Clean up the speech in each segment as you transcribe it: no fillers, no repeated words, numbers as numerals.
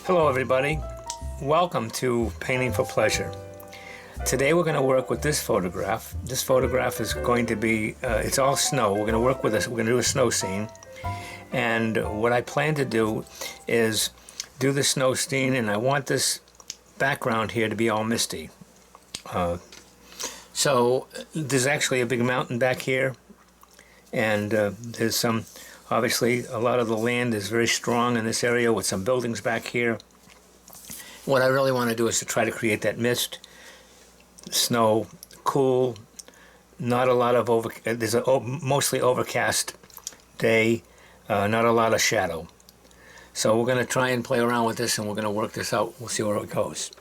Hello everybody, welcome to Painting for Pleasure. Today we're going to work with this photograph. This photograph is going to be, it's all snow. We're going to work with this, we're going to do a snow scene. And what I plan to do is do the snow scene, and I want this background here to be all misty. So there's actually a big mountain back here, and there's some, obviously a lot of the land is very strong in this area with some buildings back here. What I really want to do is to try to create that mist, snow, cool, not a lot of there's a mostly overcast day, not a lot of shadow. So we're going to try and play around with this, and we're going to work this out. We'll see where it goes.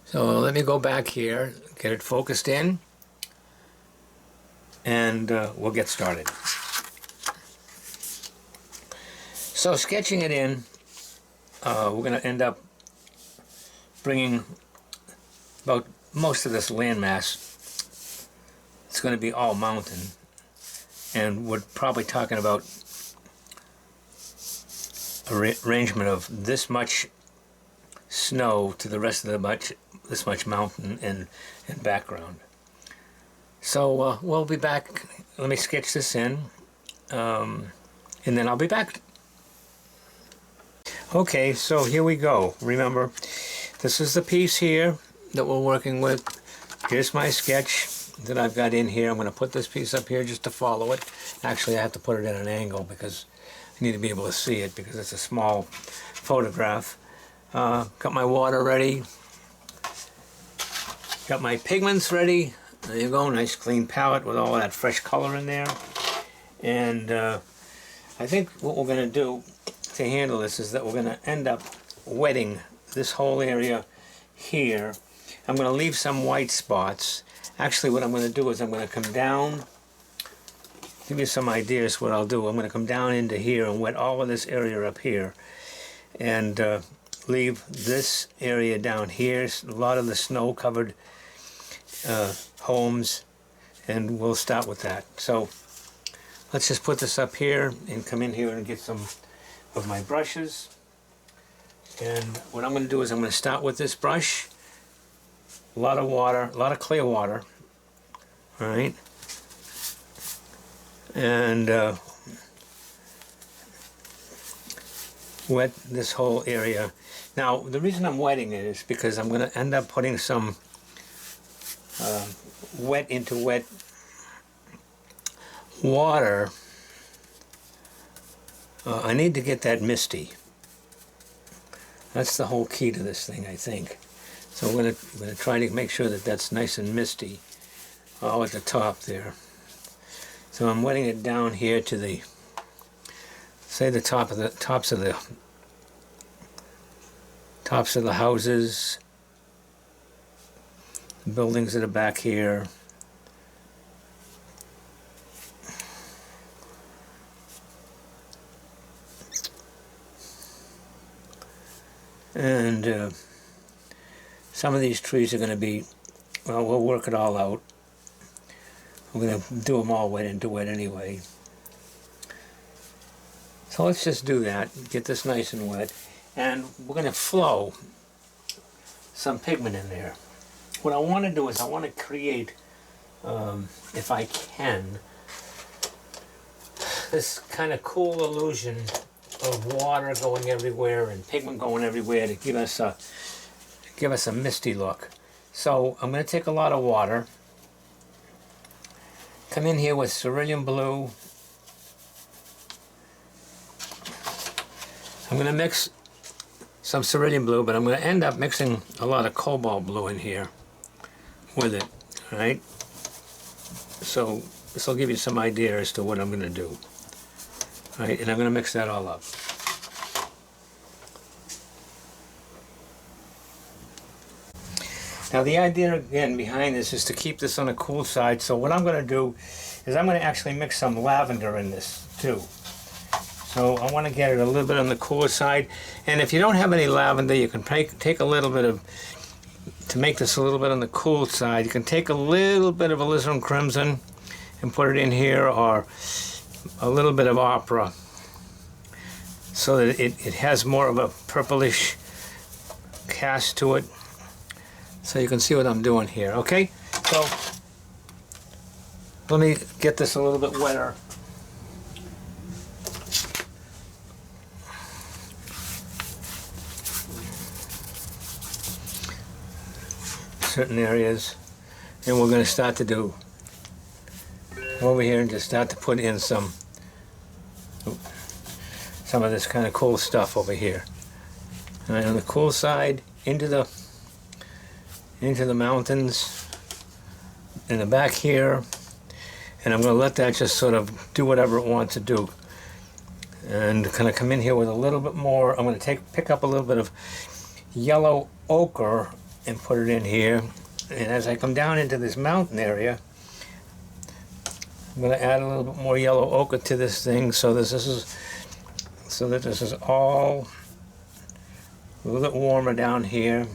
So let me go back here, get it focused in, and we'll get started. So sketching it in, we're going to end up bringing about most of this landmass. It's going to be all mountain, and we're probably talking about a arrangement of this much snow to the rest of this much mountain and background. So we'll be back. Let me sketch this in, and then I'll be back. Okay, so here we go. Remember, this is the piece here that we're working with. Here's my sketch that I've got in here. I'm going to put this piece up here just to follow it. Actually, I have to put it at an angle because I need to be able to see it because it's a small photograph. Got my water ready. Got my pigments ready. There you go, nice clean palette with all that fresh color in there. And I think what we're going to do to handle this is that we're going to end up wetting this whole area here. I'm going to leave some white spots. Actually, what I'm going to do is I'm going to come down, give you some ideas what I'll do. I'm going to come down into here and wet all of this area up here, and leave this area down here, a lot of the snow covered homes, and we'll start with that. So let's just put this up here and come in here and get some of my brushes. And what I'm going to do is I'm going to start with this brush. A lot of water, a lot of clear water. All right. And wet this whole area. Now, the reason I'm wetting it is because I'm going to end up putting some wet into wet water. I need to get that misty. That's the whole key to this thing, I think. So I'm going to try to make sure that that's nice and misty all at the top there. So I'm wetting it down here to the, say, the tops of the houses, the buildings that are back here. And some of these trees are going to be, well, we'll work it all out. We're going to do them all wet into wet anyway. So let's just do that, get this nice and wet. And we're going to flow some pigment in there. What I want to do is I want to create, if I can, this kind of cool illusion of water going everywhere and pigment going everywhere to give us a misty look. So I'm going to take a lot of water, come in here with cerulean blue. I'm going to mix some cerulean blue, but I'm going to end up mixing a lot of cobalt blue in here with it. All right. So this will give you some idea as to what I'm going to do. All right, and I'm going to mix that all up. Now the idea again behind this is to keep this on the cool side. So what I'm going to do is I'm going to actually mix some lavender in this too. So I want to get it a little bit on the cooler side. And if you don't have any lavender, you can take a little bit of, to make this a little bit on the cool side, you can take a little bit of alizarin crimson and put it in here, or a little bit of opera. so that it has more of a purplish cast to it. So you can see what I'm doing here, okay? So let me get this a little bit wetter. Certain areas, and we're going to start to do over here and just start to put in some of this kind of cool stuff over here. All right, on the cool side, into the mountains in the back here, and I'm going to let that just sort of do whatever it wants to do, and kind of come in here with a little bit more. I'm going to pick up a little bit of yellow ochre and put it in here, and as I come down into this mountain area, I'm going to add a little bit more yellow ochre to this thing, so that this is all a little bit warmer down here,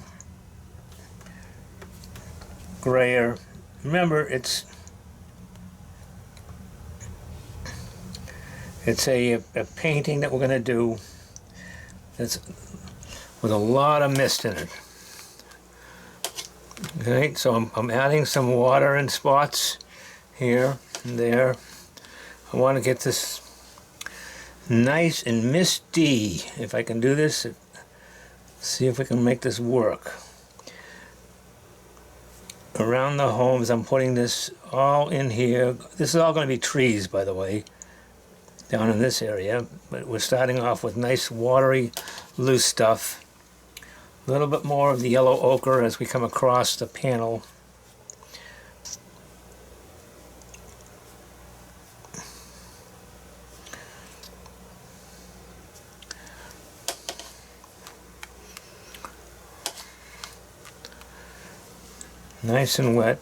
grayer. Remember, it's a painting that we're going to do that's with a lot of mist in it. Okay, so I'm adding some water in spots here and there. I want to get this nice and misty. If I can do this, see if we can make this work. Around the homes, I'm putting this all in here. This is all going to be trees, by the way, down in this area. But we're starting off with nice, watery, loose stuff. A little bit more of the yellow ochre as we come across the panel. Nice and wet.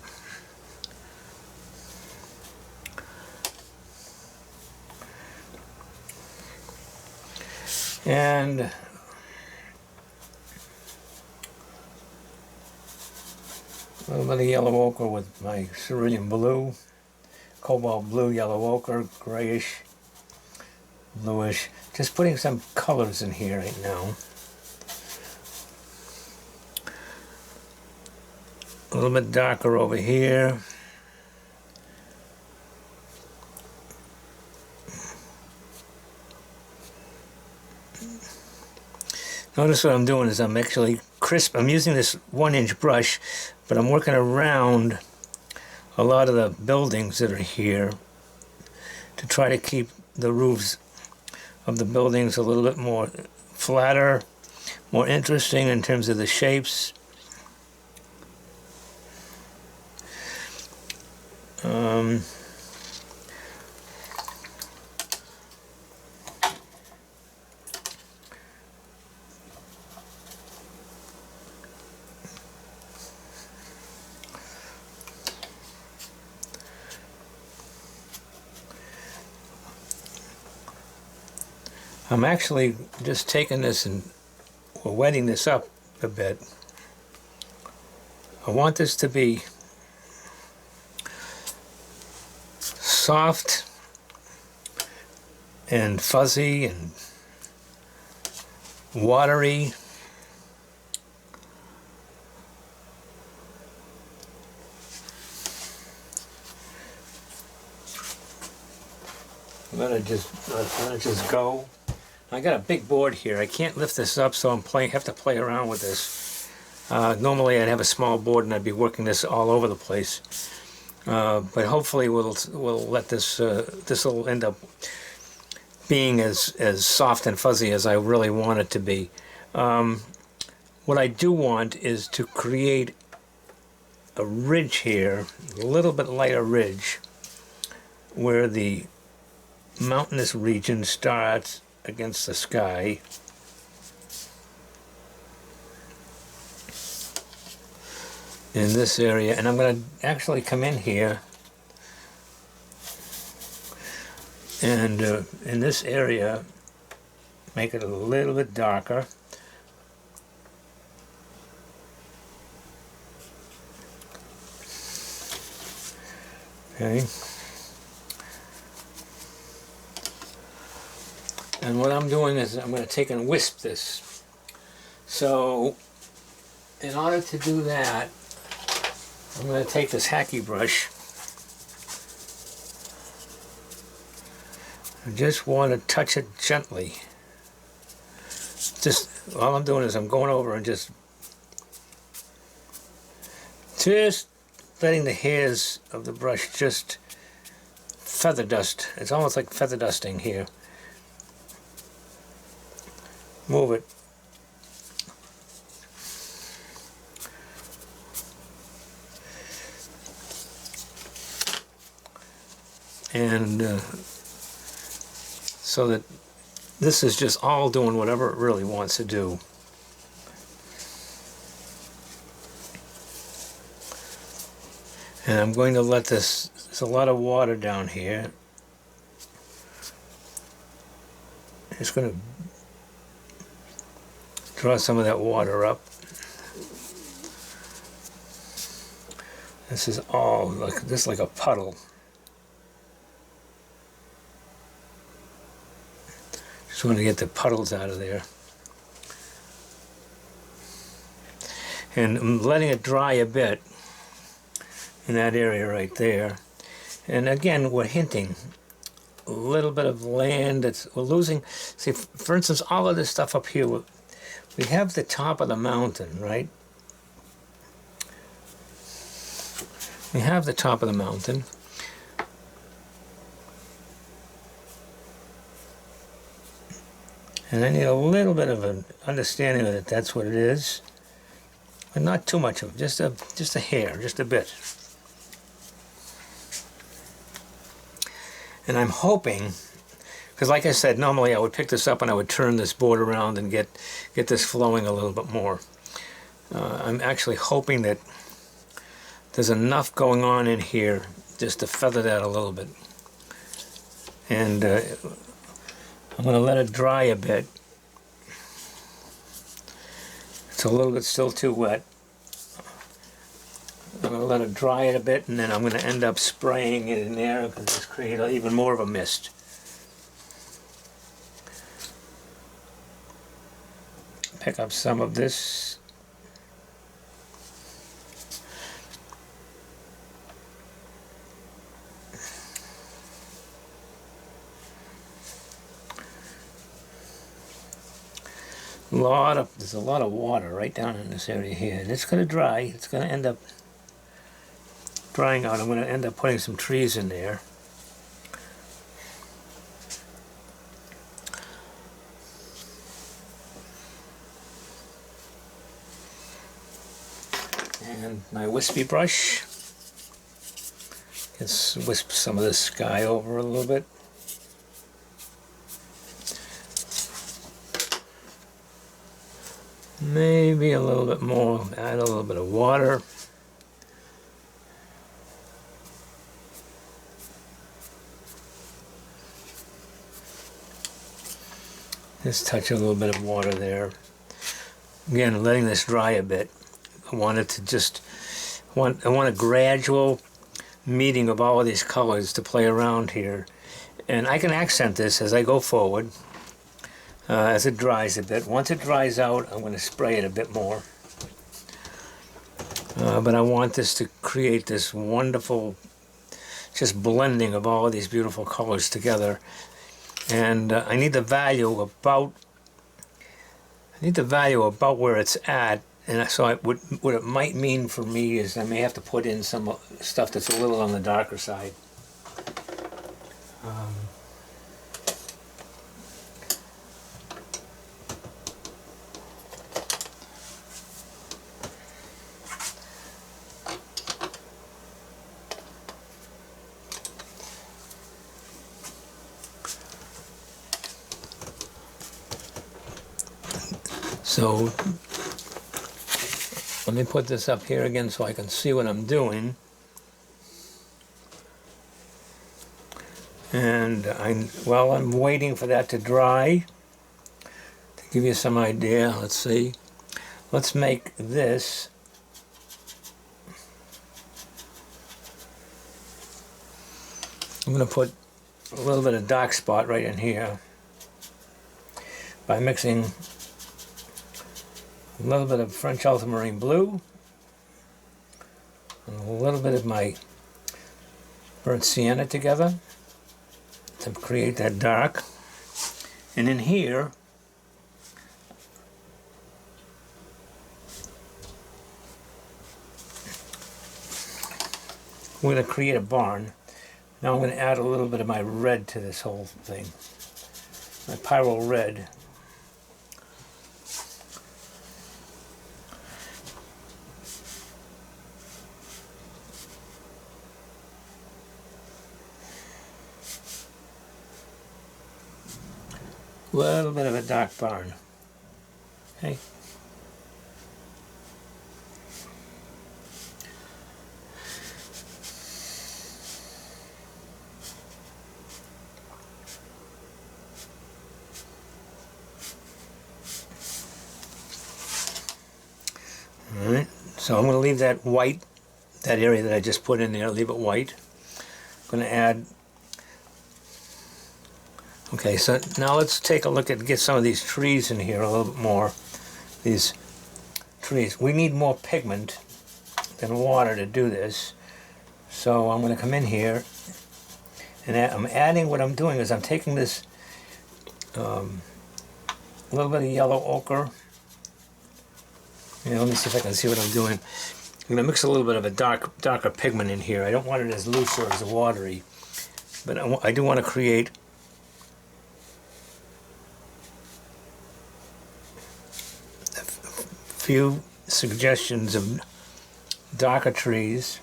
And a little bit of yellow ochre with my cerulean blue, cobalt blue, yellow ochre, grayish, bluish. Just putting some colors in here right now. A little bit darker over here. Notice what I'm doing is I'm actually I'm using this 1-inch brush, but I'm working around a lot of the buildings that are here to try to keep the roofs of the buildings a little bit more flatter, more interesting in terms of the shapes. I'm actually just taking this and we're wetting this up a bit. I want this to be soft and fuzzy and watery. I'm gonna just go. I got a big board here. I can't lift this up, so have to play around with this. Normally I'd have a small board and I'd be working this all over the place. But hopefully we'll let this will end up being as soft and fuzzy as I really want it to be. What I do want is to create a ridge here, a little bit lighter ridge, where the mountainous region starts against the sky. In this area, and I'm going to actually come in here and in this area make it a little bit darker. Okay. And what I'm doing is I'm going to take and wisp this. So in order to do that, I'm going to take this hacky brush. I just want to touch it gently. Just all I'm doing is I'm going over and just letting the hairs of the brush just feather dust. It's almost like feather dusting here. Move it. And so that this is just all doing whatever it really wants to do. And I'm going to let this, there's a lot of water down here. It's going to draw some of that water up. This is all like this, like a puddle. Just want to get the puddles out of there. And I'm letting it dry a bit in that area right there. And again, we're hinting a little bit of land that's we're losing. See, for instance, all of this stuff up here, we have the top of the mountain, right? We have the top of the mountain. And I need a little bit of an understanding of it. That's what it is. But not too much of it, just a hair, just a bit. And I'm hoping, because like I said, normally I would pick this up and I would turn this board around and get this flowing a little bit more. I'm actually hoping that there's enough going on in here just to feather that a little bit. And I'm going to let it dry a bit. It's a little bit still too wet. I'm going to let it dry it a bit, and then I'm going to end up spraying it in there because it's create even more of a mist. Pick up some of this. There's a lot of water right down in this area here, and it's going to dry. It's going to end up drying out. I'm going to end up putting some trees in there. And my wispy brush. Let's wisp some of this sky over a little bit. Maybe a little bit more, add a little bit of water. Just touch a little bit of water there. Again, letting this dry a bit. I want it to just, I want a gradual meeting of all of these colors to play around here. And I can accent this as I go forward. As it dries a bit. Once it dries out, I'm going to spray it a bit more. But I want this to create this wonderful, just blending of all of these beautiful colors together. And I need the value about where it's at. And so what it might mean for me is I may have to put in some stuff that's a little on the darker side. So let me put this up here again so I can see what I'm doing. And while I'm waiting for that to dry, to give you some idea, let's see. Let's make this I'm going to put a little bit of dark spot right in here. by mixing a little bit of French ultramarine blue and a little bit of my burnt sienna together to create that dark. And in here, we're going to create a barn. Now I'm going to add a little bit of my red to this whole thing. My pyro red. A little bit of a dark barn. Okay. Alright, so I'm going to leave that white, that area that I just put in there, leave it white. I'm going to add. Okay, so now let's take a look at, get some of these trees in here a little bit more. These trees. We need more pigment than water to do this. So I'm going to come in here and I'm adding, what I'm doing is I'm taking this a little bit of yellow ochre. Let me see if I can see what I'm doing. I'm going to mix a little bit of a darker pigment in here. I don't want it as loose or as watery, but I do want to create few suggestions of darker trees,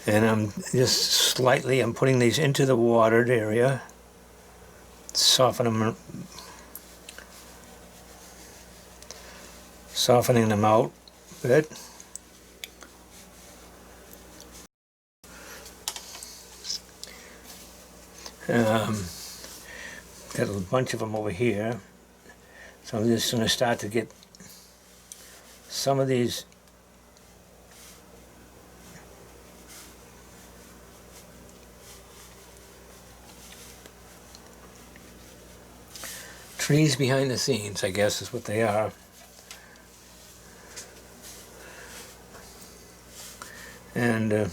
and I'm putting these into the watered area, softening them out a bit. Got a bunch of them over here, so I'm just going to start to get some of these trees behind the scenes, I guess is what they are. And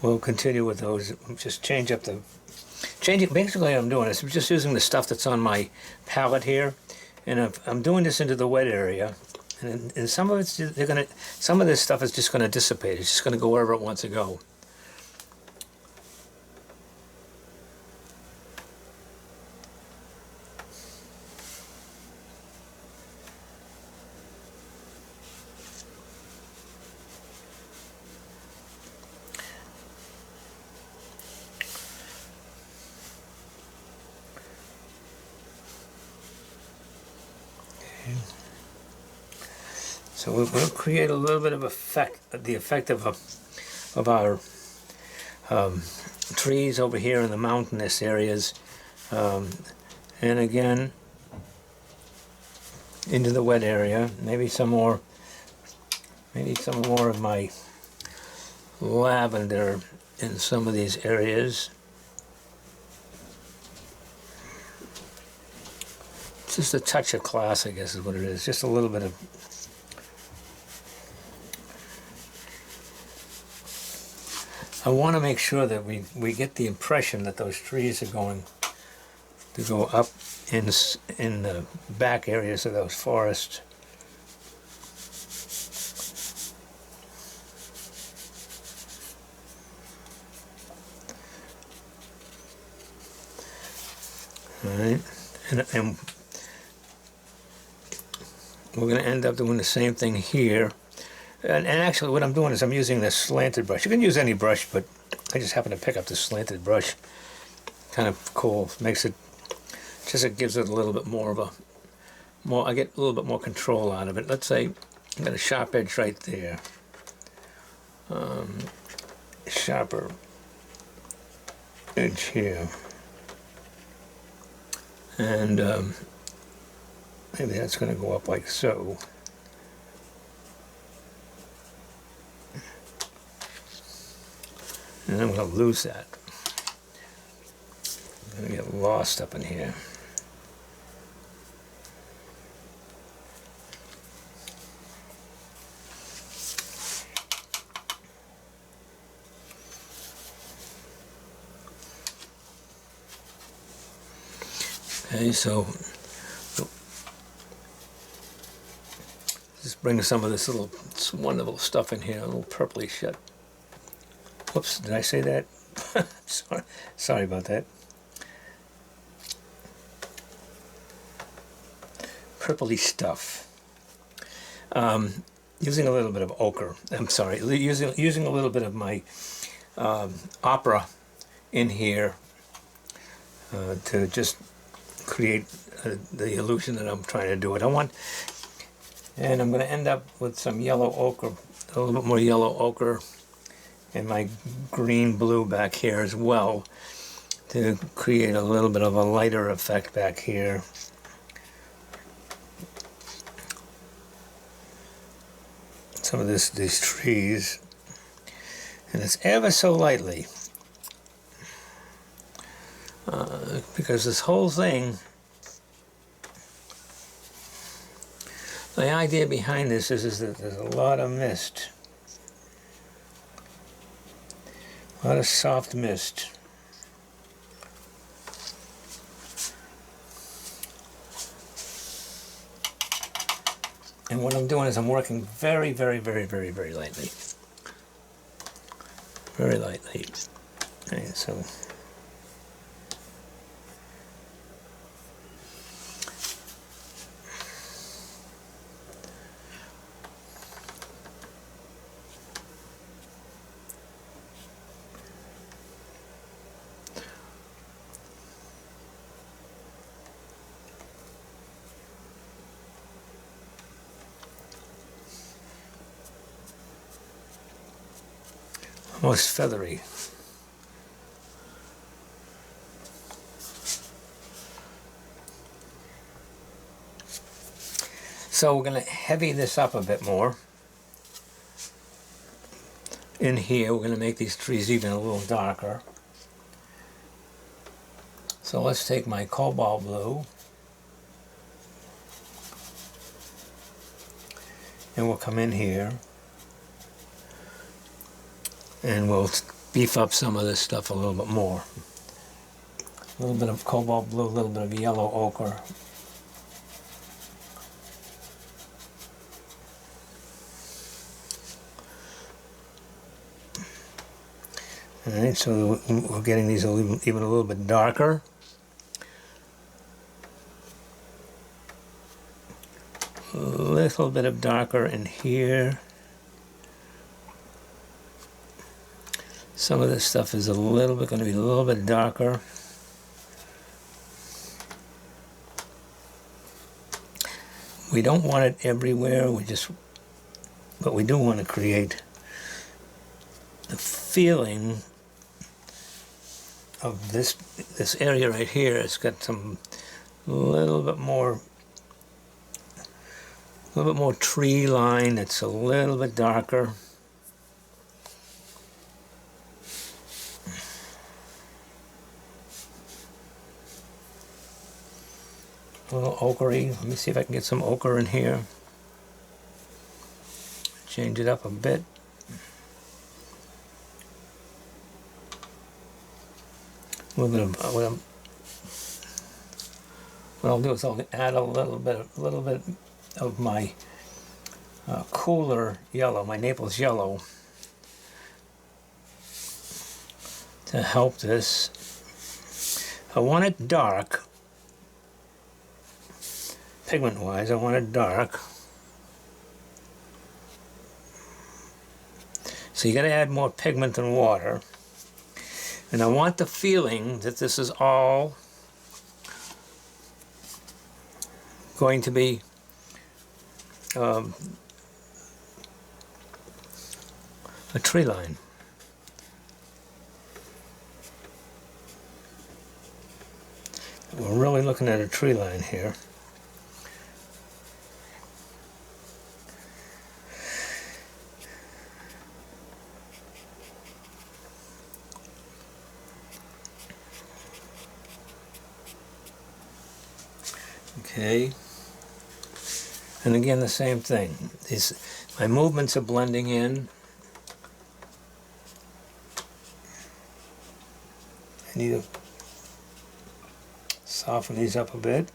we'll continue with those. Just change up the basically what I'm doing is I'm just using the stuff that's on my palette here, and I'm doing this into the wet area, and some of it's some of this stuff is just gonna dissipate. It's just gonna go wherever it wants to go. So we'll create a little bit of the effect of our trees over here in the mountainous areas, and again into the wet area. Maybe some more of my lavender in some of these areas. Just a touch of class, I guess is what it is. Just a little bit of. I want to make sure that we get the impression that those trees are going to go up in the back areas of those forests. All right, and we're going to end up doing the same thing here. And actually what I'm doing is I'm using this slanted brush. You can use any brush, but I just happen to pick up this slanted brush. Kind of cool. Makes it, it gives it a little bit more of I get a little bit more control out of it. Let's say I got a sharp edge right there. Sharper edge here. And maybe that's going to go up like so. And I'm going to lose that. I get lost up in here. Okay, so just bring some of this wonderful stuff in here, a little purpley shit. Whoops, did I say that? Sorry about that. Purpley stuff. Using a little bit of ochre. I'm sorry, using a little bit of my opera in here to just create the illusion that I'm trying to do it. And I'm going to end up with some yellow ochre, a little bit more yellow ochre, and my green blue back here as well, to create a little bit of a lighter effect back here. Some of these trees, and it's ever so lightly, because this whole thing, the idea behind this is that there's a lot of mist, a lot of soft mist. And what I'm doing is I'm working very, very, very, very, very lightly. Very lightly. Okay, so almost feathery. So we're going to heavy this up a bit more. In here, we're going to make these trees even a little darker. So let's take my cobalt blue, and we'll come in here, and we'll beef up some of this stuff a little bit more. A little bit of cobalt blue, a little bit of yellow ochre. Alright, so we're getting these even a little bit darker. A little bit of darker in here. Some of this stuff is going to be a little bit darker. We don't want it everywhere, but we do want to create the feeling of this area right here. It's got some little bit more tree line. It's a little bit darker. A little ochre-y. Let me see if I can get some ochre in here. Change it up a bit. A little bit of what I'll do is I'll add a little bit of my cooler yellow, my Naples yellow, to help this. I want it dark. Pigment-wise, I want it dark. So you got to add more pigment than water. And I want the feeling that this is all going to be a tree line. We're really looking at a tree line here. Okay. And again, the same thing. My movements are blending in. I need to soften these up a bit.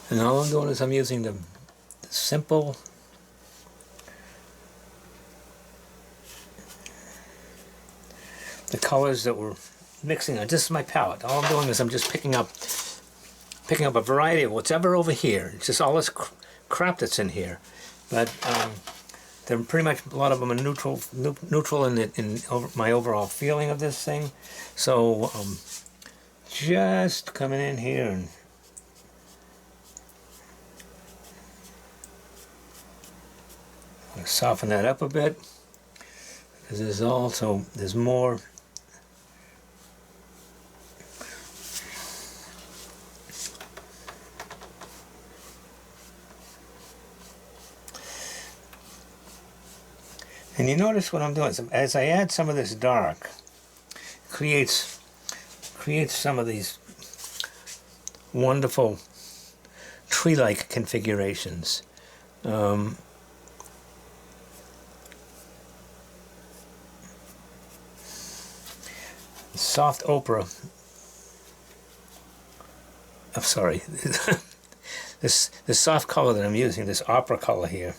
And all I'm doing is I'm using the simple colors that we're mixing on. This is my palette. All I'm doing is I'm just picking up a variety of whatever over here. It's just all this crap that's in here. But they're pretty much, a lot of them are neutral in my overall feeling of this thing. So just coming in here and soften that up a bit, because there's more. And you notice what I'm doing, as I add some of this dark, creates some of these wonderful tree-like configurations. Soft ochre. I'm sorry. this soft color that I'm using, this opera color here.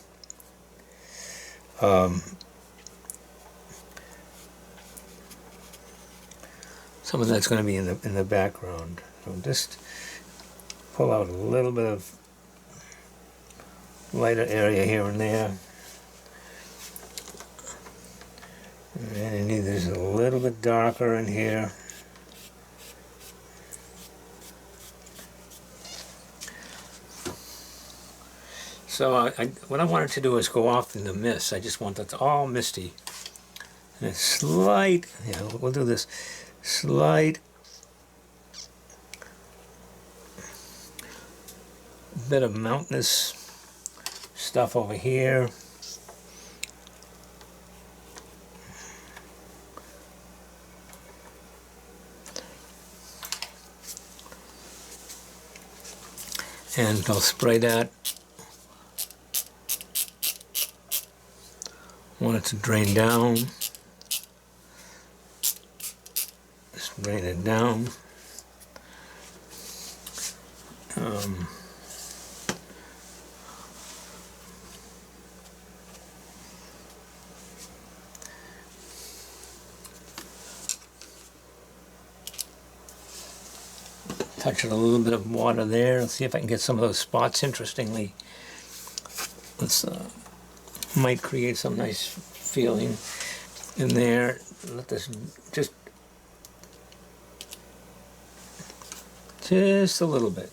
Some of that's going to be in the background. So just pull out a little bit of lighter area here and there. And there's a little bit darker in here. So what I wanted to do is go off in the mist. I just want that all misty. And a slight, we'll do this slight bit of mountainous stuff over here. And I'll spray that. Want it to drain down. Just drain it down. Touch it a little bit of water there. Let's see if I can get some of those spots. Interestingly, let's might create some nice feeling in there. Let this just a little bit.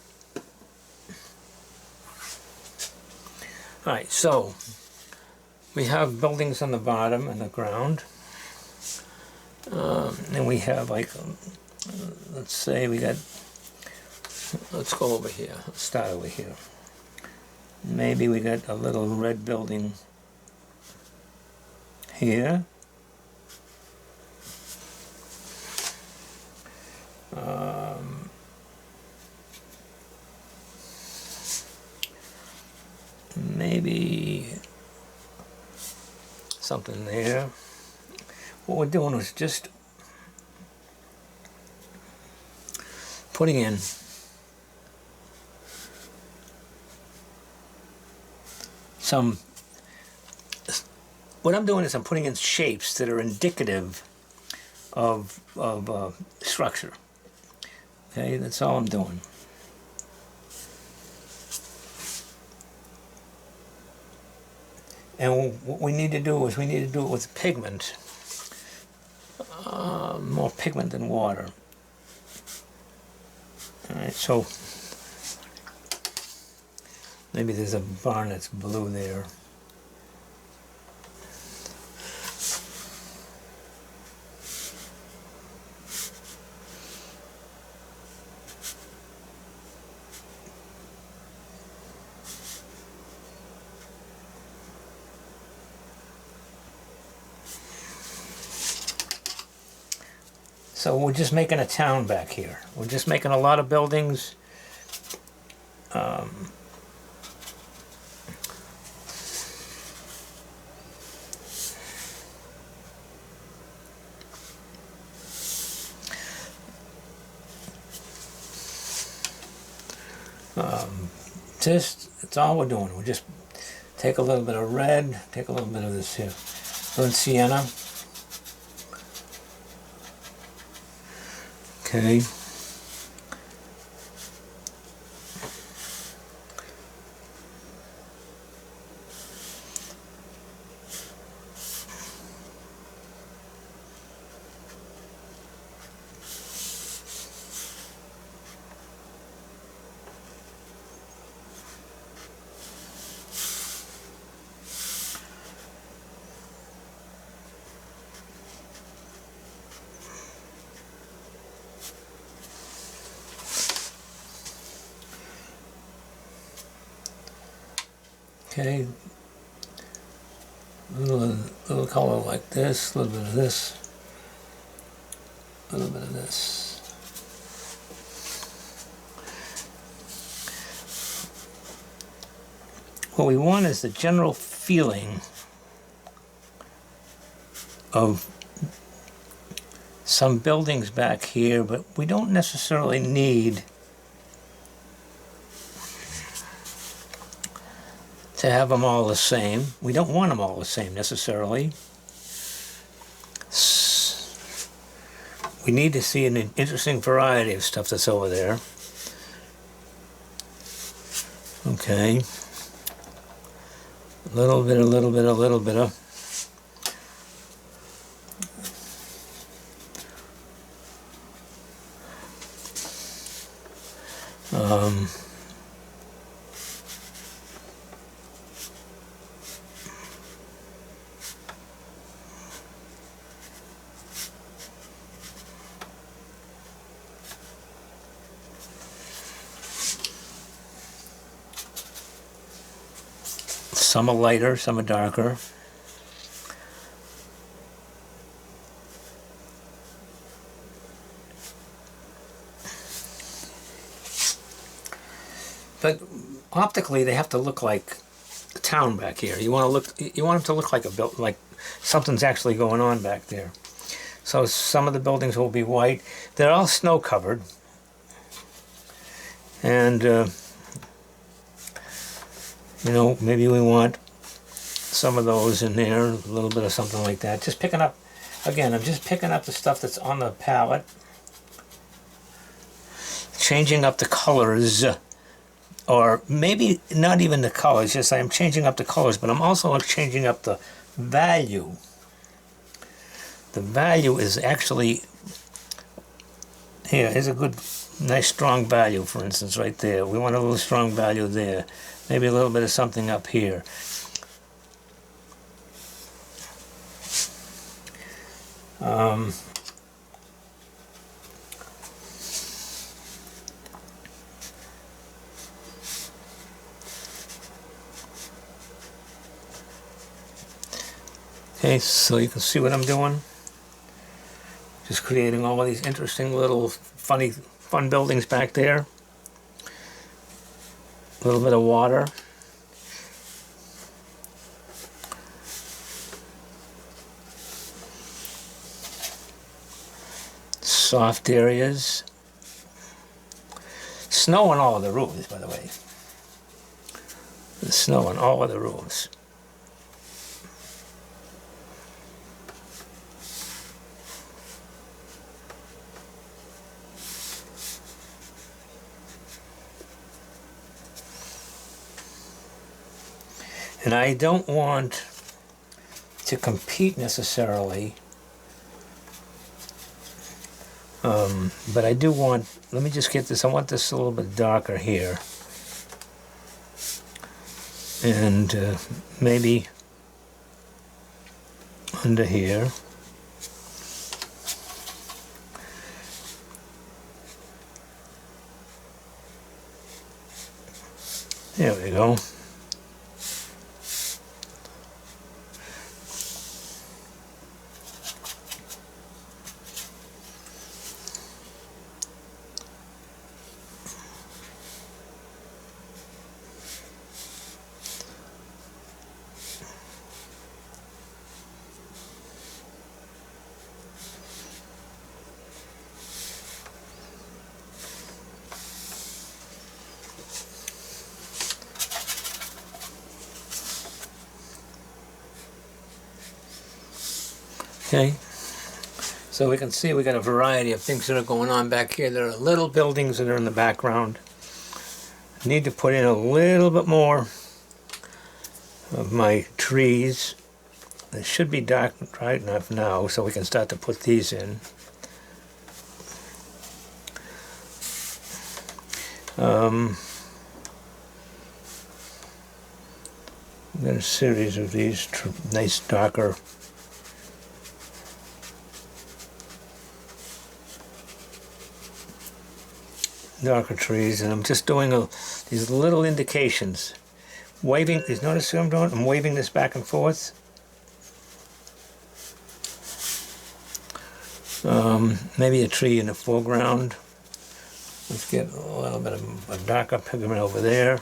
All right, so we have buildings on the bottom and the ground, and we have like, let's say we got. Let's go over here. Let's start over here. Maybe we got a little red building here. Maybe something there. What we're doing is just putting in what I'm doing is I'm putting in shapes that are indicative of structure. Okay, that's all I'm doing. And what we need to do is we need to do it with pigment, more pigment than water. All right, so maybe there's a barn that's blue there. So we're just making a town back here. We're just making a lot of buildings. It's all we're doing. We just take a little bit of red, take a little bit of this here, burnt sienna. Okay. Okay, little color like this, a little bit of this, a little bit of this. What we want is the general feeling of some buildings back here, but we don't necessarily need to have them all the same. We don't want them all the same necessarily. We need to see an interesting variety of stuff that's over there. Okay. A little bit, a little bit, a little bit of. Some are lighter, some are darker. But optically, they have to look like a town back here. You want them to look like like something's actually going on back there. So some of the buildings will be white. They're all snow covered, and you know, maybe we want some of those in there, a little bit of something like that. Just picking up, again, I'm just picking up the stuff that's on the palette, changing up the colors, or maybe not even the colors, just I'm changing up the colors, but I'm also changing up the value. The value is actually, here's a good, nice strong value, for instance, right there. We want a little strong value there. Maybe a little bit of something up here. Okay, so you can see what I'm doing. Just creating all of these interesting little fun buildings back there. A little bit of water. Soft areas. Snow on all of the roofs, by the way. There's snow on all of the roofs. And I don't want to compete necessarily, but I do want, let me just get this, I want this a little bit darker here. And maybe under here. There we go. Okay, so we can see we got a variety of things that are going on back here. There are little buildings that are in the background. Need to put in a little bit more of my trees. They should be dark right enough now so we can start to put these in. Got a series of these nice darker trees, and I'm just doing these little indications. Waving, you notice what I'm doing? I'm waving this back and forth. Maybe a tree in the foreground. Let's get a little bit of a darker pigment over there.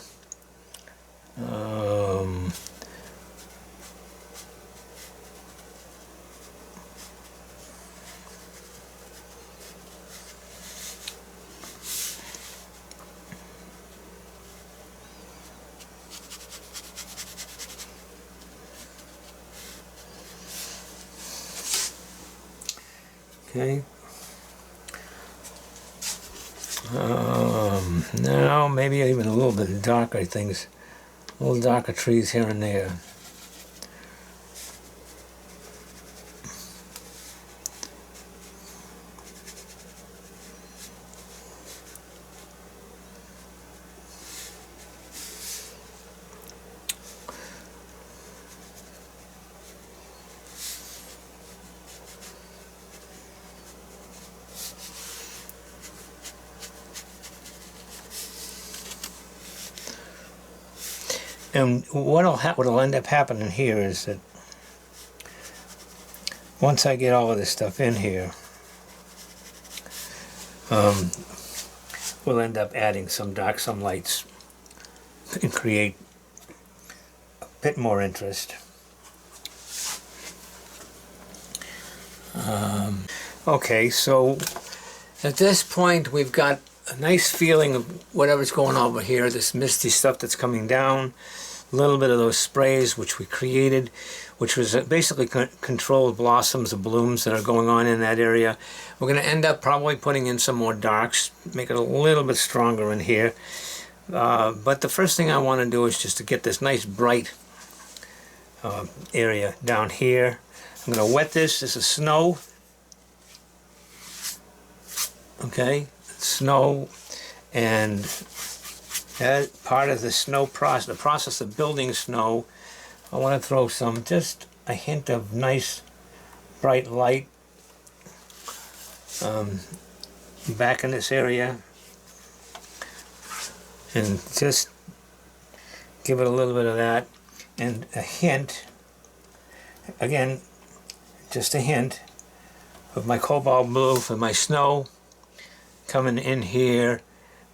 Okay. Now maybe even a little bit darker things, a little darker trees here and there. And what'll end up happening here is that once I get all of this stuff in here, we'll end up adding some dark, some lights, and create a bit more interest. Okay, so at this point we've got a nice feeling of whatever's going on over here, this misty stuff that's coming down, a little bit of those sprays which we created, which was basically controlled blossoms and blooms that are going on in that area. We're going to end up probably putting in some more darks, make it a little bit stronger in here. But the first thing I want to do is just to get this nice bright area down here. I'm going to wet this. This is snow. Okay, snow, and as part of the snow process, the process of building snow, I want to throw just a hint of nice bright light back in this area, and just give it a little bit of that, and a hint, again, just a hint of my cobalt blue for my snow coming in here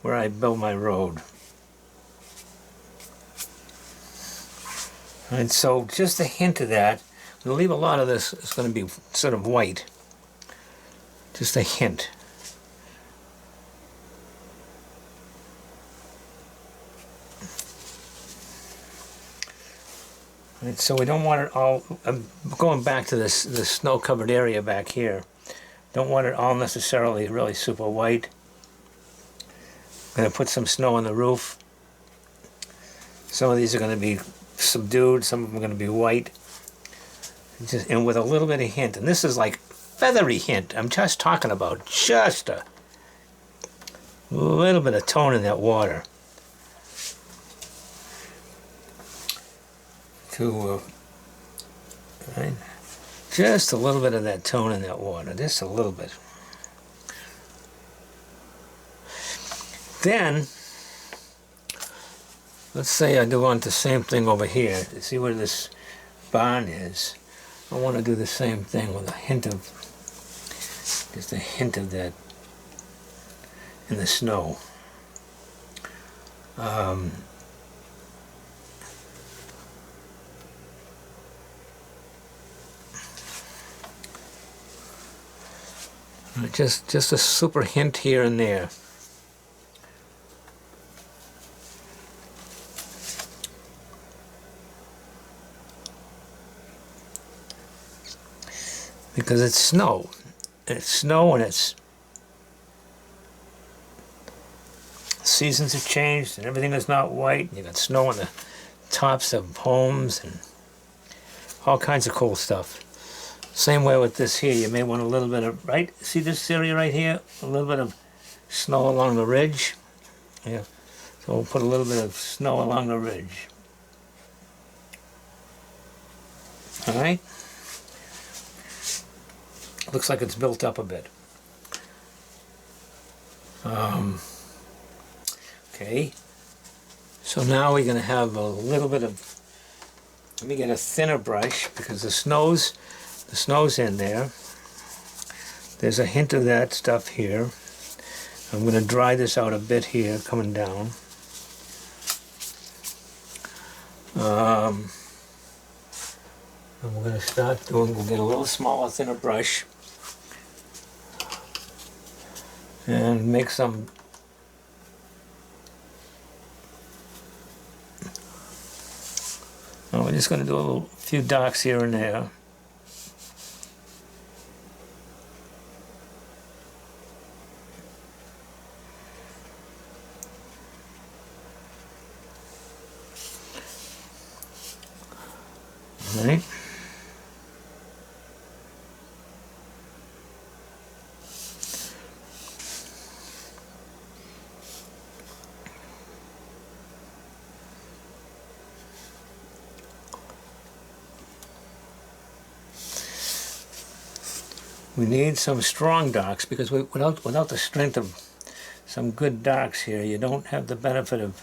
where I build my road. And so just a hint of that. I'm going to leave a lot of this, it's going to be sort of white. Just a hint. And so we don't want it all, I'm going back to this snow-covered area back here. Don't want it all necessarily really super white. I'm going to put some snow on the roof. Some of these are going to be subdued, some of them are going to be white. And with a little bit of hint, and this is like feathery hint, I'm just talking about just a little bit of tone in that water. Right? Just a little bit of that tone in that water, just a little bit. Then, let's say I do want the same thing over here. See where this barn is? I want to do the same thing with a hint of, just a hint of that in the snow. Just a super hint here and there. because it's snow. It's snow and it's seasons have changed and everything is not white. And you got snow on the tops of homes and all kinds of cool stuff. Same way with this here. You may want a little bit of, right? See this area right here? A little bit of snow along the ridge. Yeah. So we'll put a little bit of snow along the ridge. All right. Looks like it's built up a bit. Okay. So now we're going to have a little bit of, let me get a thinner brush because the snow's in there. There's a hint of that stuff here. I'm going to dry this out a bit here, coming down. And we're going to start doing, we'll get a little smaller, thinner brush and make some we're just going to do a few darks here and there. All right. We need some strong darks because without the strength of some good darks here, you don't have the benefit of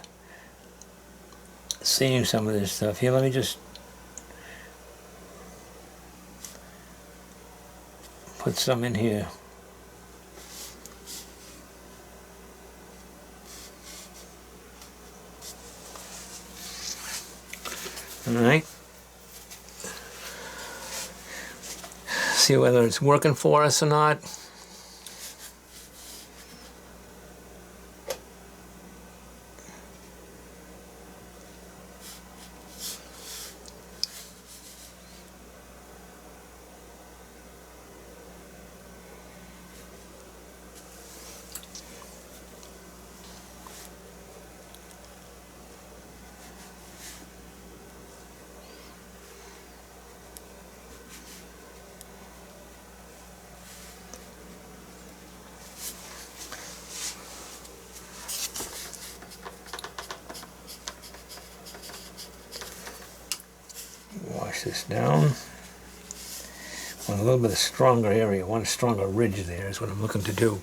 seeing some of this stuff. Here, let me just put some in here. All right. See whether it's working for us or not. Wash this down. Want a little bit of stronger area, one stronger ridge there is what I'm looking to do.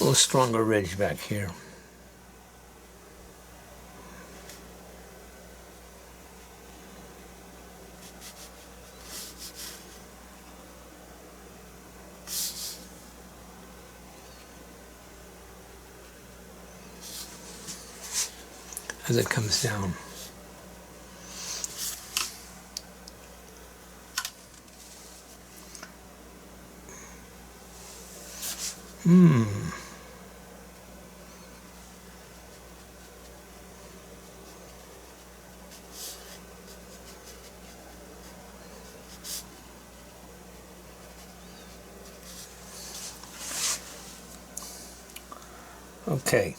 A little stronger ridge back here. As it comes down. Okay.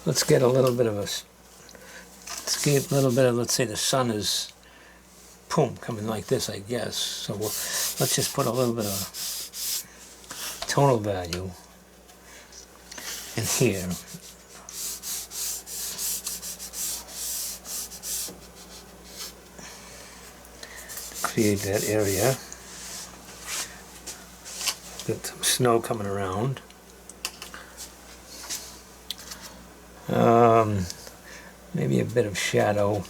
Let's get a little bit of let's get a little bit of, let's say the sun is, boom, coming like this, I guess. So let's just put a little bit of tonal value in here. Create that area. Got some snow coming around. Maybe a bit of shadow.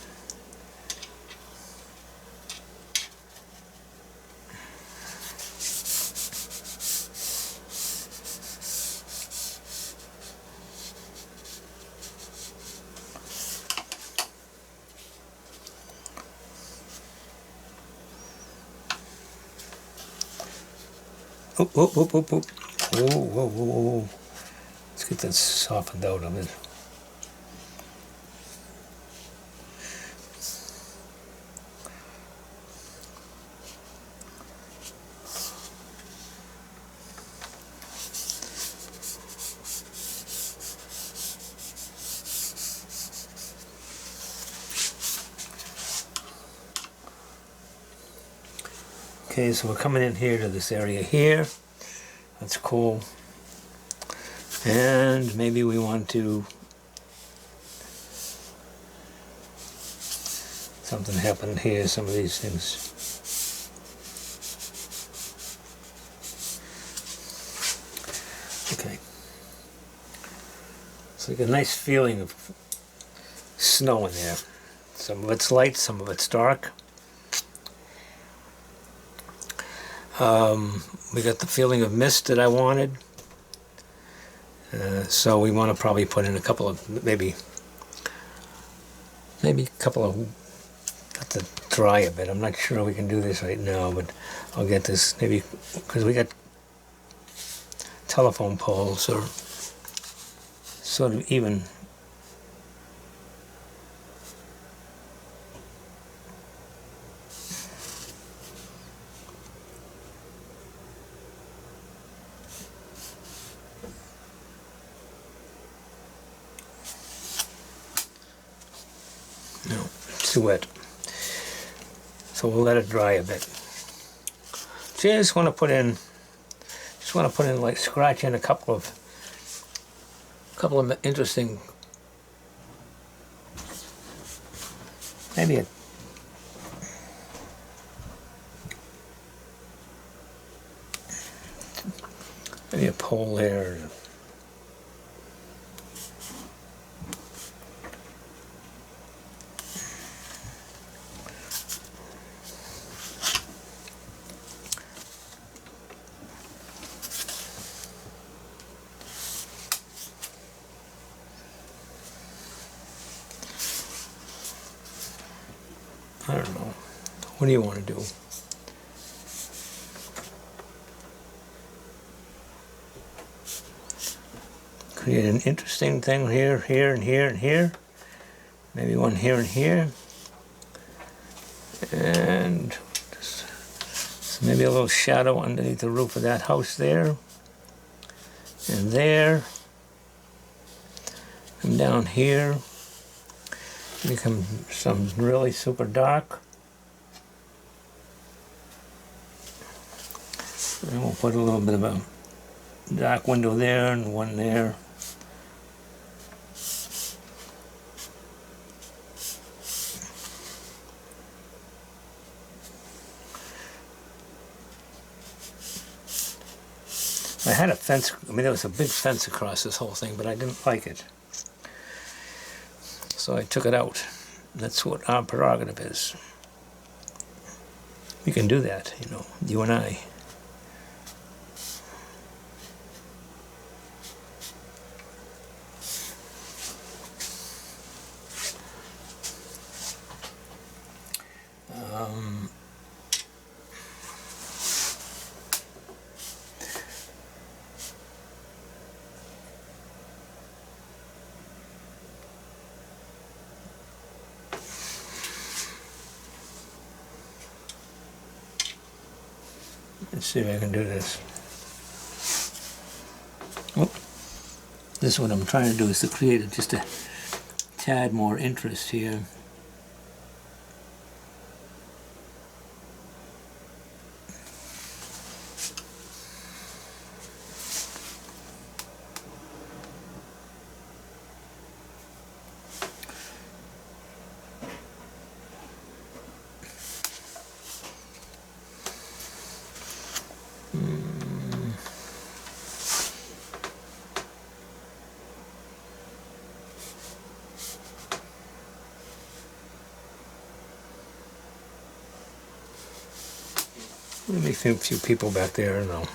Oh, oh, oh, oh, oh. Whoa, whoa, whoa, whoa. Let's get that softened out of it. Okay, so we're coming in here to this area here. That's cool. And maybe we want to... Something happened here, some of these things. Okay. It's like a nice feeling of snow in there. Some of it's light, some of it's dark. We got the feeling of mist that I wanted. So we want to probably put in a couple of, maybe a couple of, got to dry a bit. I'm not sure we can do this right now, but I'll get this maybe, because we got telephone poles or sort of even. No, it's too wet. So we'll let it dry a bit. Just want to put in, like, scratch in a couple of interesting, maybe a pole there. I don't know. What do you want to do? Create an interesting thing here, here, and here, and here. Maybe one here and here. And just maybe a little shadow underneath the roof of that house there. And there. Come down here. Become some really super dark. And we'll put a little bit of a dark window there and one there. I had a fence, there was a big fence across this whole thing, but I didn't like it. So I took it out. That's what our prerogative is. We can do that, you and I. Let's see if I can do this. Oh, this is what I'm trying to do, is to create just a tad more interest here. Maybe a few people back there, no.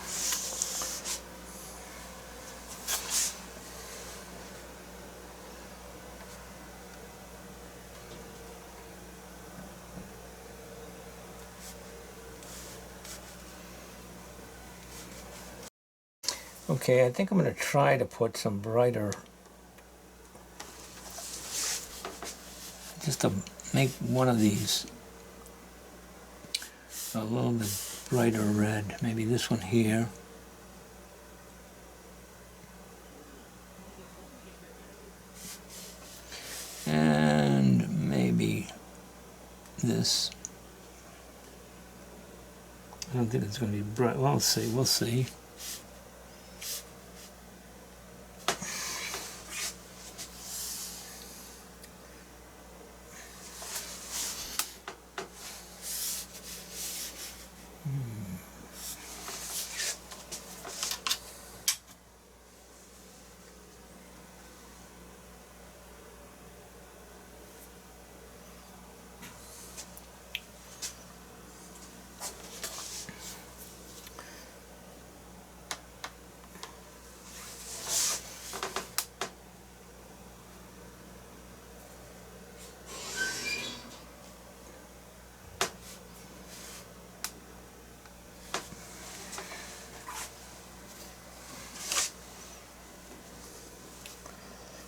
Okay, I think I'm going to try to put some brighter, just to make one of these a little bit brighter red. Maybe this one here. And maybe this. I don't think it's going to be bright. Well, we'll see. We'll see.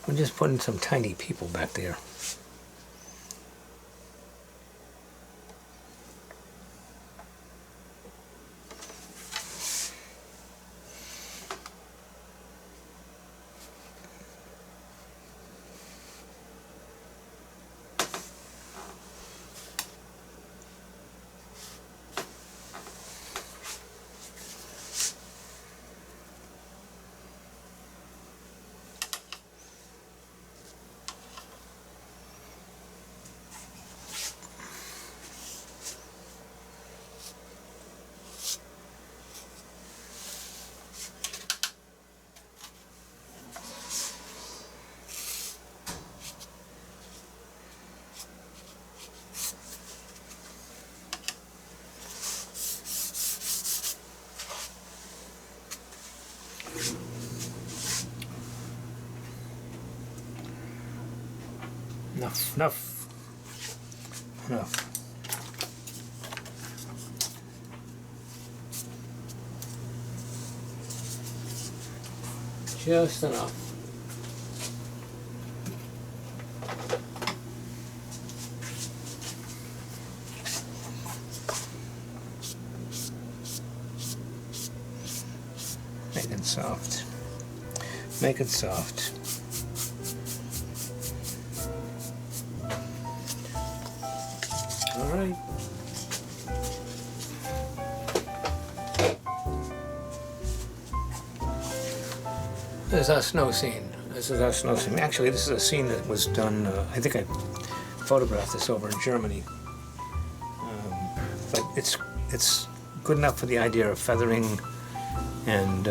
We're just putting some tiny people back there. Enough. Just enough. Make it soft. Make it soft. All right. This is our snow scene. This is our snow scene. Actually, this is a scene that was done, I think I photographed this over in Germany. But it's good enough for the idea of feathering and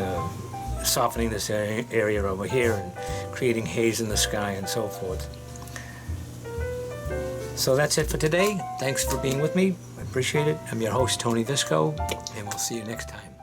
softening this area over here and creating haze in the sky and so forth. So that's it for today. Thanks for being with me. I appreciate it. I'm your host, Tony Visco, and we'll see you next time.